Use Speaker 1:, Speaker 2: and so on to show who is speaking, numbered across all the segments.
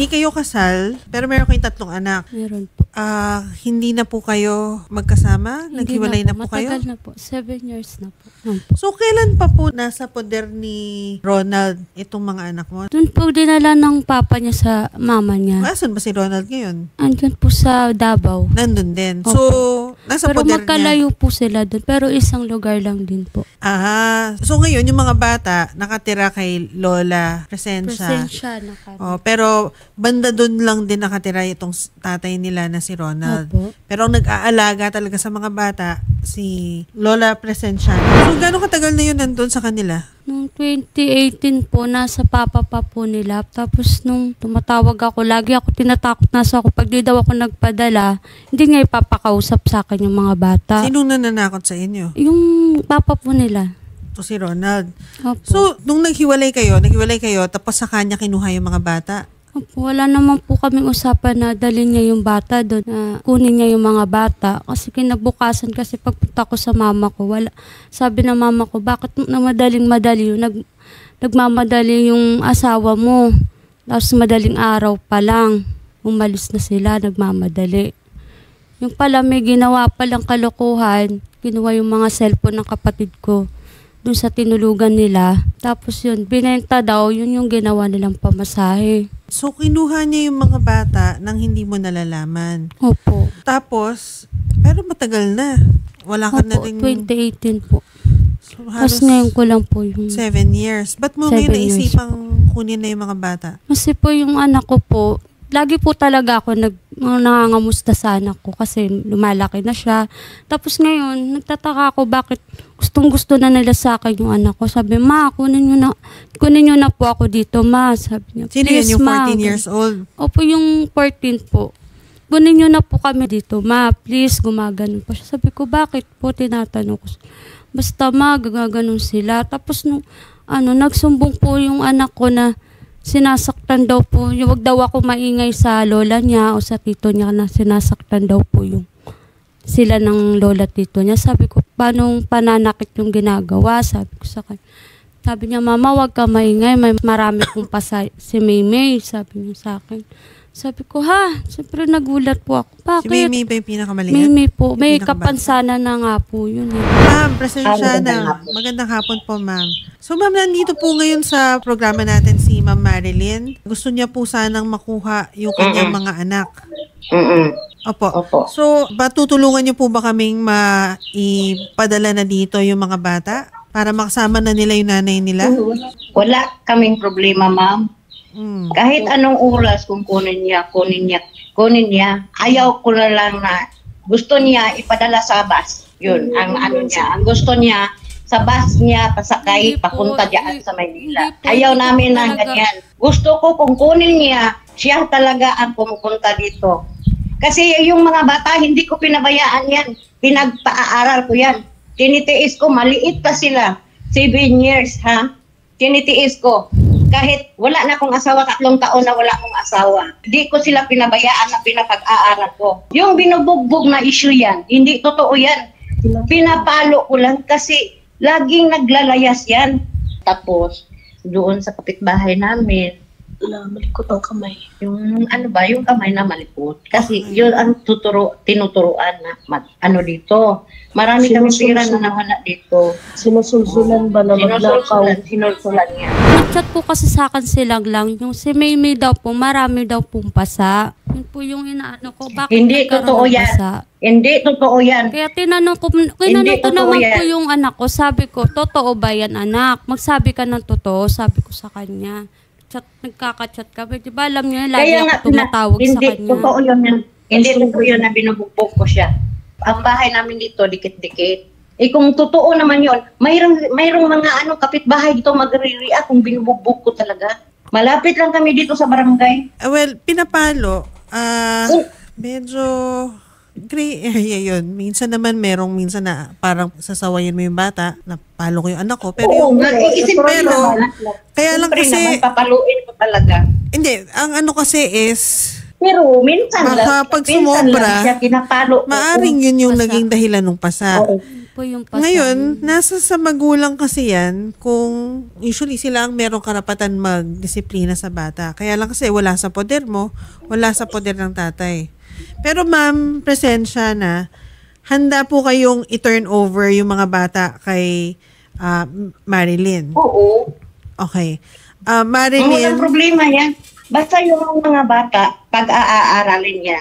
Speaker 1: Hindi kayo kasal, pero meron kayong 3 anak.
Speaker 2: Meron po.
Speaker 1: Hindi na po kayo magkasama? Naghiwalay na po kayo?
Speaker 2: Matagal na po. 7 years na po.
Speaker 1: So, kailan pa po nasa poder ni Ronald itong mga anak mo?
Speaker 2: Doon po dinala ng papa niya sa mama niya.
Speaker 1: Asan ba si Ronald ngayon?
Speaker 2: Andyan po sa Davao.
Speaker 1: Nandun din.
Speaker 2: Opo.
Speaker 1: So, nasa
Speaker 2: Pero
Speaker 1: poder niya.
Speaker 2: magkalayo po sila doon. Pero isang lugar lang din po.
Speaker 1: So ngayon, yung mga bata, nakatira kay Lola Presencia.
Speaker 2: Presensya na kami.
Speaker 1: Pero banda doon lang din nakatira itong tatay nila na si Ronald.
Speaker 2: Opo.
Speaker 1: Pero ang nag-aalaga talaga sa mga bata, si Lola Presencia. So, gano'ng katagal na yun nandun sa kanila?
Speaker 2: Noong 2018 po, nasa papa pa po nila. Tapos nung tumatawag ako, lagi ako tinatakot nasa ako. Pag di daw ako nagpadala, hindi niya ipapakausap sa akin yung mga bata.
Speaker 1: Sinong nananakot sa inyo?
Speaker 2: Yung papa po nila.
Speaker 1: To si Ronald.
Speaker 2: Opo.
Speaker 1: So, nung naghiwalay kayo, tapos sa kanya kinuha yung mga bata?
Speaker 2: Opo, wala naman po kaming usapan na dalhin niya yung bata doon, na kunin niya yung mga bata. Kasi kinabukasan, kasi pagpunta ko sa mama ko, sabi ng mama ko, bakit na madaling-madali yung nagmamadali yung asawa mo. Tapos madaling araw pa lang, umalis na sila, nagmamadali. Yung pala may ginawa palang kalokohan, kinuha yung mga cellphone ng kapatid ko doon sa tinulugan nila. Tapos yun, binenta daw, yun yung ginawa nilang pamasahe.
Speaker 1: So, kinuha niya yung mga bata nang hindi mo nalalaman.
Speaker 2: Opo.
Speaker 1: Tapos, pero matagal na. Wala ka na
Speaker 2: Opo,
Speaker 1: rin...
Speaker 2: 2018 po.
Speaker 1: So,
Speaker 2: Tapos ngayon ko lang po yung...
Speaker 1: 7 years. Ba't mo
Speaker 2: 7
Speaker 1: ngayon
Speaker 2: years
Speaker 1: naisipang kunin na yung mga bata?
Speaker 2: Kasi po yung anak ko po, lagi po talaga ako nangangamusta sa anak ko kasi lumalaki na siya. Tapos ngayon, nagtataka ako bakit gustong-gusto na nila sa akin yung anak ko. Sabi, ma, kunin nyo na po ako dito, ma. Sabi niya,
Speaker 1: Sino yan, yung 14 years old?
Speaker 2: Opo, yung 14 po. Kunin nyo na po kami dito, ma. Please, gumaganon po siya. Sabi ko, bakit po? Tinatanong ko. Basta ma, gaganon sila. Tapos nagsumbong po yung anak ko na sinasaktan daw po, wag daw ako maingay sa lola niya o sa tito niya na sinasaktan daw po yung sila ng lola tito niya. Sabi ko, paano pananakit yung ginagawa? Sabi ko sa kanya. Sabi niya, mama, wag ka maingay, may marami kong pasay si Maymay, sabi niya sa akin. Sabi ko, siyempre nagulat po ako. Bakit?
Speaker 1: Si Maymay ba yung pinakamaliit?
Speaker 2: Maymay po, may kapansanan na nga po yun.
Speaker 1: Ma'am, Presensya na. Magandang hapon po, ma'am. So, ma'am, nandito po ngayon sa programa natin si Ma'am Marilyn. Gusto niya po sanang makuha yung kanyang mga anak. Opo. So, tutulungan niyo po ba kaming maipadala na dito yung mga bata para makasama na nila yung nanay nila?
Speaker 3: Wala kaming problema, ma'am. Kahit anong oras kung kunin niya. Ayaw ko na lang na gusto niya ipadala sa bus. Yun, ang niya. Ang gusto niya, sa bus niya, pasakay, papunta diyan sa Maynila. Ayaw namin na ganyan. Gusto ko kung kunin niya, siya talaga ang pumupunta dito. Kasi yung mga bata, hindi ko pinabayaan yan. Pinagpaaral ko yan. Tinitiis ko, maliit pa sila. 7 years, tinitiis ko. Kahit wala na akong asawa, 3 taon na wala akong asawa. Hindi ko sila pinabayaan na pinapag-aaral ko. Yung binubugbog na issue yan, hindi totoo yan. Pinapalo ko lang kasi laging naglalayas yan. Tapos, doon sa kapitbahay namin, malikot ang kamay. Yung yung kamay na malikot. Kasi yun ang tinuturuan na dito. Marami kami pira na nawala dito.
Speaker 4: Sinusulsulan ba na maglakaw?
Speaker 3: Sinulsulan niya.
Speaker 2: Nag-chat po kasi sa akin silang lang. Yung si Maymay daw po, marami daw pong pasa. Yun po yung inaano ko. Bakit
Speaker 3: hindi totoo yan.
Speaker 2: Pasa?
Speaker 3: Hindi totoo yan.
Speaker 2: Kaya tinanong ko naman po yung anak ko. Sabi ko, totoo ba yan anak? Magsabi ka ng totoo, sabi ko sa kanya. Nagkaka-chat kami. Di ba alam niyo, lagi ako tumatawag sa kanya.
Speaker 3: Hindi totoo yun. Hindi totoo yun na binubugbog ko siya. Ang bahay namin dito, dikit-dikit. Kung totoo naman yun, mayroong mga kapitbahay dito magre-react kung binubugbog ko talaga. Malapit lang kami dito sa barangay.
Speaker 1: Well, pinapalo. Medyo gray area yun. Minsan naman minsan na parang sasawayin mo yung bata, napalo ko yung anak ko. Pero kaya lang kasi,
Speaker 3: papaluin ko talaga.
Speaker 1: Hindi, ang kasi is,
Speaker 3: pero minsan
Speaker 1: pag sumobra,
Speaker 3: siya kinapalo.
Speaker 1: maaring yun yung naging dahilan ng pasa.
Speaker 2: po yung pasal.
Speaker 1: Ngayon, nasa sa magulang kasi yan kung usually sila ang merong karapatan magdisiplina sa bata. Kaya lang kasi wala sa poder mo, wala sa poder ng tatay. Pero ma'am, presensya na, handa po kayong i-turn over yung mga bata kay Marilyn.
Speaker 3: Oo.
Speaker 1: Okay.
Speaker 3: Walang
Speaker 1: Marilyn,
Speaker 3: problema yan. Basta yung mga bata, pag-aaralin niya,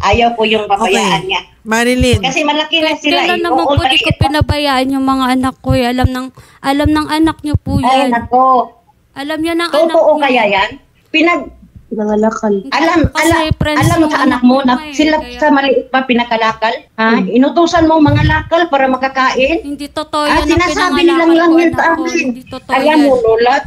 Speaker 3: ayaw ko yung babayaan niya.
Speaker 1: Marilyn,
Speaker 3: Kasi malaki na sila.
Speaker 2: Kailan naman po di ko pinabayaan yung mga anak ko eh. Alam ng anak niyo po
Speaker 3: Ay,
Speaker 2: yan.
Speaker 3: nako.
Speaker 2: Alam niya ng anak
Speaker 3: Totoo
Speaker 2: niyo.
Speaker 3: kaya yan?
Speaker 4: Nangalakal.
Speaker 3: Alam sa anak mo na sila sa maliit pa pinakalakal? Ha? Inutusan mo mga lakal para makakain?
Speaker 2: Hindi totoo yan ang
Speaker 3: Sinasabi nilang lang yan sa amin.
Speaker 2: Hindi totoo
Speaker 3: Alam
Speaker 2: yan.
Speaker 3: mo, Lola,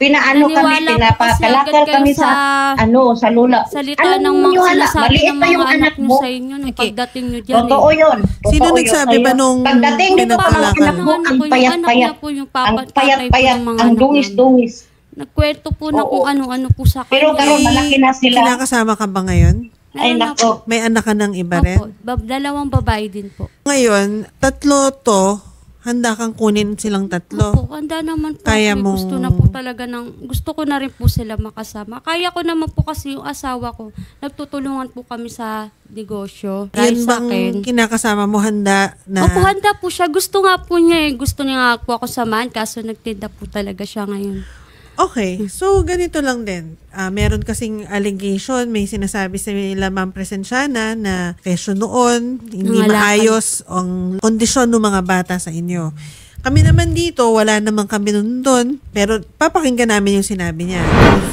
Speaker 3: pinaano kami,
Speaker 2: Naniwala po kasi
Speaker 3: pinapakalakal
Speaker 2: agad kayo
Speaker 3: kami sa Lola.
Speaker 2: salita
Speaker 3: Alam
Speaker 2: ng
Speaker 3: mo,
Speaker 2: mga
Speaker 3: Yohana,
Speaker 2: sinasabi
Speaker 3: maliit
Speaker 2: ng
Speaker 3: pa
Speaker 2: mga
Speaker 3: yung
Speaker 2: anak
Speaker 3: anak
Speaker 2: niyo
Speaker 3: mo.
Speaker 2: sa inyo nung pagdating niyo dyan.
Speaker 3: Totoo yun.
Speaker 1: sino
Speaker 3: Totoo
Speaker 1: nagsabi
Speaker 3: yun.
Speaker 1: ba nung
Speaker 3: Pagdating dito pa, mga
Speaker 1: pinagkalakal?
Speaker 3: anak mo, ang payat-payat.
Speaker 2: Ang
Speaker 3: Ang payat-payat, ang
Speaker 2: anak
Speaker 3: dungis-dungis.
Speaker 2: Nagkwento po na kung
Speaker 3: Oo.
Speaker 2: ano-ano po sa kanya.
Speaker 3: Pero karon malaki na sila.
Speaker 1: Kinakasama ka ba ngayon?
Speaker 3: Ay, nako.
Speaker 1: May anak ka ng iba rin?
Speaker 2: Opo, dalawang babae din po.
Speaker 1: Ngayon, tatlo to, handa kang kunin silang tatlo.
Speaker 2: Opo, handa naman po.
Speaker 1: Kaya
Speaker 2: May
Speaker 1: mong-
Speaker 2: gusto na po talaga gusto ko na rin po sila makasama. Kaya ko naman po kasi yung asawa ko, nagtutulungan po kami sa negosyo.
Speaker 1: Yun
Speaker 2: Dahil sa
Speaker 1: bang
Speaker 2: akin.
Speaker 1: kinakasama mo handa na...
Speaker 2: Opo, handa po siya. Gusto nga po niya eh. Gusto niya nga po ako samahan kaso nagtinda po talaga siya ngayon.
Speaker 1: Okay, so ganito lang din. Meron kasing allegation, may sinasabi sa nila Ma'am Presensyana na kesyo noon, hindi
Speaker 2: Nangalakal.
Speaker 1: maayos ang kondisyon ng mga bata sa inyo. Kami naman dito, wala naman kami nun doon, pero papakinggan namin yung sinabi niya.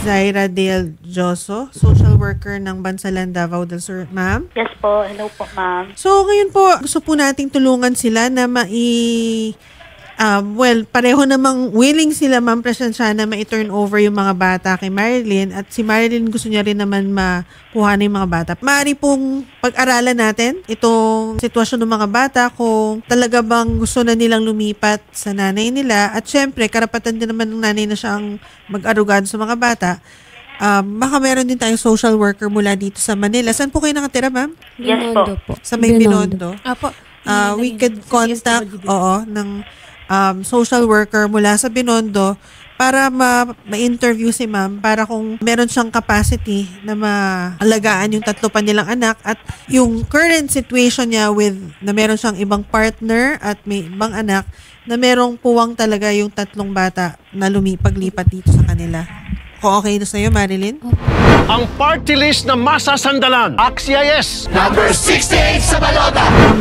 Speaker 1: Zaira Del Joso, social worker ng Bansalan, Davao del Sur. Ma'am?
Speaker 5: Yes po. Hello po, ma'am.
Speaker 1: So, ngayon po, gusto po nating tulungan sila na pareho namang willing sila, Ma'am Presensya, na ma-turn over yung mga bata kay Marilyn at si Marilyn gusto niya rin naman makuha na yung mga bata. Maaari pong pag-aralan natin itong sitwasyon ng mga bata kung talaga bang gusto na nilang lumipat sa nanay nila at syempre, karapatan din naman ng nanay na siyang mag-arugado sa mga bata. Baka meron din tayong social worker mula dito sa Manila. Saan po kayo nakatira, ma'am?
Speaker 5: Yes
Speaker 2: Binondo po.
Speaker 1: Sa may Binondo.
Speaker 6: Apo.
Speaker 1: We could contact ng social worker mula sa Binondo para ma-interview si ma'am para kung meron siyang capacity na maalagaan yung tatlo pa nilang anak at yung current situation niya na meron siyang ibang partner at may ibang anak na merong puwang talaga yung tatlong bata na paglipat dito sa kanila. Kung okay na sa'yo, Marilyn?
Speaker 7: Ang party list na masasandalan. Axia yes.
Speaker 1: Ma'am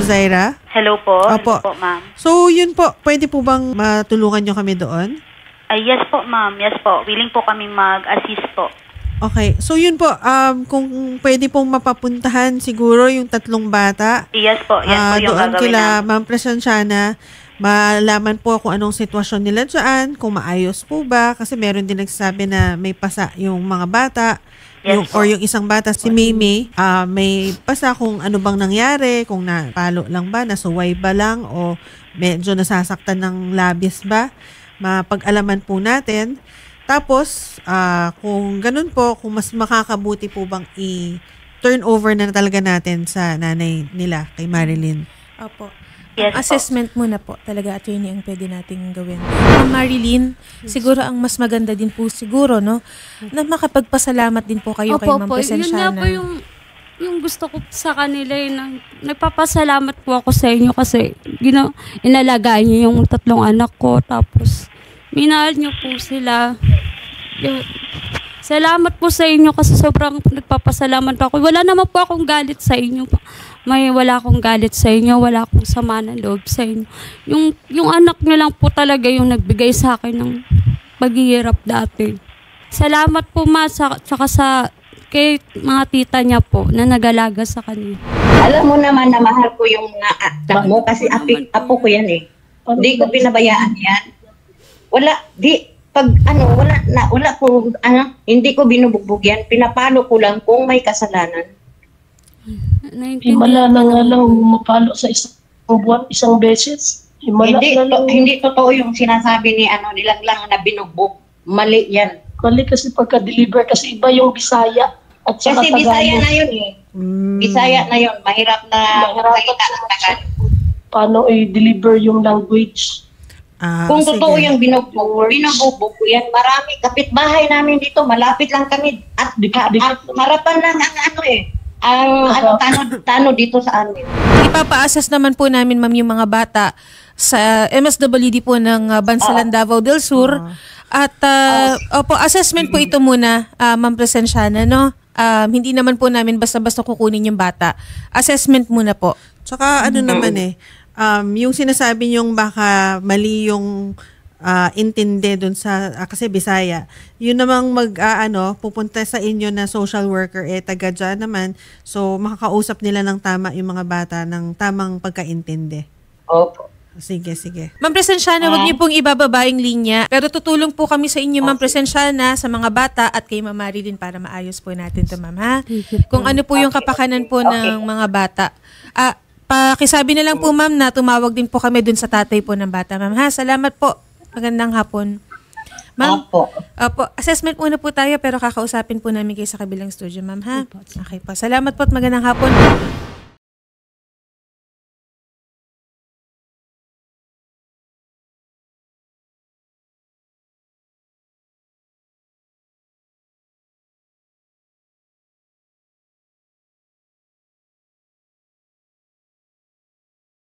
Speaker 1: Zaira?
Speaker 5: Hello po.
Speaker 1: Opo.
Speaker 5: Hello po, ma'am.
Speaker 1: So, yun po. Pwede po bang matulungan nyo kami doon?
Speaker 5: Yes po, ma'am. Yes po. Willing po kaming mag-assist po.
Speaker 1: Okay. So, yun po. Kung pwede pong mapapuntahan siguro yung tatlong bata.
Speaker 5: Yes po. Yan po yung
Speaker 1: Doon
Speaker 5: gagawin
Speaker 1: kila
Speaker 5: namin.
Speaker 1: Ma'am Presensyana, malaman po kung anong sitwasyon nila dyan, kung maayos po ba. Kasi meron din nagsasabi na may pasa yung mga bata.
Speaker 5: Yes po.
Speaker 1: Or yung isang bata, si Mimi, may pasa kung ano bang nangyari, kung napalo lang ba, nasuway ba lang, o medyo nasasaktan ng labis ba. Mapag-alaman po natin. Tapos, kung ganun po, kung mas makakabuti po bang i-turn over na talaga natin sa nanay nila, kay Marilyn.
Speaker 6: Opo.
Speaker 5: Yes po.
Speaker 6: Assessment muna po talaga, attorney, ang pwede nating gawin. Ma'am Marilyn, siguro ang mas maganda din po siguro, no, na makapagpasalamat din po kayo kay Ma'am
Speaker 2: Yun nga
Speaker 6: Presensyana.
Speaker 2: po yung gusto ko sa kanila nagpapasalamat po ako sa inyo kasi inalagaan niyo yung tatlong anak ko tapos minahal niyo po sila. Salamat po sa inyo kasi sobrang nagpapasalamat ako. Wala naman po akong galit sa inyo. Wala akong galit sa inyo, wala akong sama ng loob sa inyo. Yung anak niyo lang po talaga yung nagbigay sa akin ng paghihirap dati. Salamat po tsaka kay mga tita niya po na nag-alaga sa kanya.
Speaker 3: Alam mo naman na mahal ko yung mga anak mo kasi apo ko yan eh. Hindi ko pinabayaan yan. Hindi ko binubugbog yan. Pinapalo ko lang kung may kasalanan.
Speaker 4: Himala na nga lang mapalo sa isang buwan, isang beses. Himala na lang.
Speaker 3: Hindi totoo yung sinasabi nilang lang na binugbog. Mali yan.
Speaker 4: Mali kasi pagka-deliver kasi iba yung Bisaya at saka
Speaker 3: Kasi Bisaya
Speaker 4: Tagalog.
Speaker 3: na yun eh. Bisaya na yun. Mahirap na salita ng Tagalog.
Speaker 4: paano i-deliver yung language.
Speaker 3: Kung
Speaker 1: Sige.
Speaker 3: totoo yung binubugbog ko yan, marami kapitbahay namin dito, malapit lang kami at harapan lang ang tano dito sa amin.
Speaker 6: Ipapa-assess naman po namin, ma'am, yung mga bata sa MSWD po ng Bansalan, Davao del Sur. At opo, assessment po ito muna, Ma'am Presenciana, no? Hindi naman po namin basta-basta kukunin yung bata. Assessment muna po.
Speaker 1: Tsaka ano naman yung sinasabi niyong baka mali yung intindi dun sa, kasi Bisaya, yun namang pupunta sa inyo na social worker, taga dyan naman, so makakausap nila ng tama yung mga bata ng tamang pagkaintindi.
Speaker 3: Opo.
Speaker 1: Sige.
Speaker 6: Ma'am Presenciana, wag niyo pong ibababa yung linya. Pero tutulong po kami sa inyo, Ma'am Presenciana, sa mga bata at kay Ma'am Marilyn para maayos po natin ito, ma'am, ha? Kung ano po yung kapakanan po ng mga bata. Pakisabi na lang po, ma'am, na tumawag din po kami dun sa tatay po ng bata, ma'am, ha? Salamat po. Magandang hapon. Ma'am,
Speaker 3: Opo.
Speaker 6: Assessment muna po tayo pero kakausapin po namin kayo sa kabilang studio, ma'am, ha? Okay po. Salamat po at magandang hapon.